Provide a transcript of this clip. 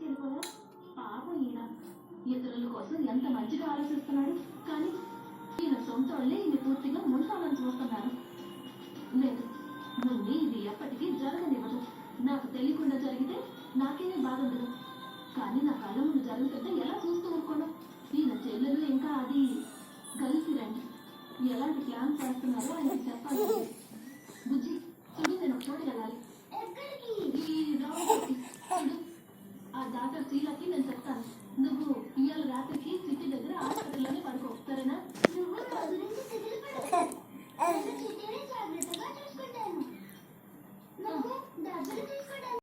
తీసుకెళ్ళిపోయా. పాపం ఈయన ఇతరుల కోసం ఎంత మంచిగా ఆలోచిస్తున్నాడు. కానీ ఈయన సొంత వాళ్ళే ఈయన పూర్తిగా ముంచాలని చూస్తున్నారు. లేదు, ముందు ఇది ఎప్పటికీ జరగనివ్వదు. నాకు తెలియకుండా జరిగితే నాకేమీ బాధ ఉండదు. కానీ నా కళ్ళ ముందు జరుగుతుంటే ఎలా చూస్తూ ఊరుకోను? ఈయన చెల్లెలు ఇంకా అది కలిసి రండి. ఎలాంటి ప్లాన్ చేస్తున్నారో ఆయనకి చెప్పాలి. బుజ్జి చూడు, నేను ఒక చోటుకి వెళ్ళాలి. ఈ రౌండ్ చూడు, ఆ డాక్టర్ శ్రీలకి నేను చెప్తాను. నువ్వు ఇవాళ రాత్రికి సిటీ దగ్గర హాస్పిటల్లోనే పడుకో, సరేనా? నువ్వు నా గురించి సిటీలు పడుకో. చిట్టిని జాగ్రత్తగా చూసుకుంటాను. నువ్వు డబ్బులు తీసుకోవడానికి